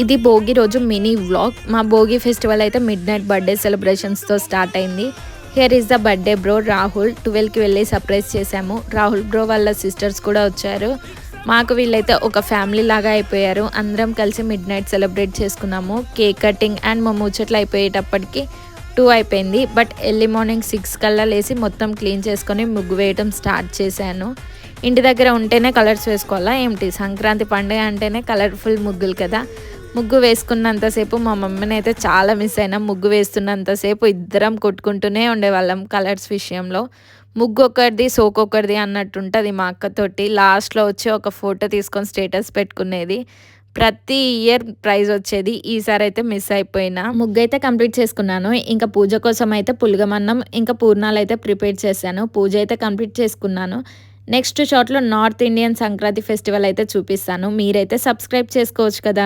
ఇది భోగి రోజు mini vlog. మా భోగి ఫెస్టివల్ అయితే మిడ్ నైట్ బర్త్డే సెలబ్రేషన్స్తో స్టార్ట్ అయింది. Here is the birthday bro Rahul. 12కి వెళ్ళి సర్ప్రైజ్ చేశాము. రాహుల్ బ్రో వాళ్ళ సిస్టర్స్ కూడా వచ్చారు. మాకు వీళ్ళైతే ఒక ఫ్యామిలీ లాగా అయిపోయారు. అందరం కలిసి మిడ్ నైట్ సెలబ్రేట్ చేసుకున్నాము. కేక్ కటింగ్ అండ్ మా ముచ్చట్లు అయిపోయేటప్పటికి 2 అయిపోయింది. బట్ ఎర్లీ మార్నింగ్ 6 కల్లా లేసి మొత్తం క్లీన్ చేసుకొని ముగ్గు వేయడం స్టార్ట్ చేశాను. ఇంటి దగ్గర ఉంటేనే కలర్స్ వేసుకోవాలా ఏమిటి, సంక్రాంతి పండుగ అంటేనే కలర్ఫుల్ ముగ్గులు కదా. ముగ్గు వేసుకున్నంతసేపు మా మమ్మీని అయితే చాలా మిస్ అయినా. ముగ్గు వేస్తున్నంతసేపు ఇద్దరం కొట్టుకుంటూనే ఉండేవాళ్ళం కలర్స్ విషయంలో. ముగ్గు ఒకరిది సోకొకరిది అన్నట్టు ఉంటుంది మా అక్కతోటి. లాస్ట్లో వచ్చి ఒక ఫోటో తీసుకొని స్టేటస్ పెట్టుకునేది. ప్రతి ఇయర్ ప్రైజ్ వచ్చేది. ఈసారి అయితే మిస్ అయిపోయినా. ముగ్గు అయితే కంప్లీట్ చేసుకున్నాను. ఇంకా పూజ కోసం అయితే పులగమన్నం ఇంకా పూర్ణాలు అయితే ప్రిపేర్ చేశాను. పూజ అయితే కంప్లీట్ చేసుకున్నాను. నెక్స్ట్ షాట్లో నార్త్ ఇండియన్ సంక్రాంతి ఫెస్టివల్ అయితే చూపిస్తాను. మీరైతే సబ్స్క్రైబ్ చేసుకోవచ్చు కదా.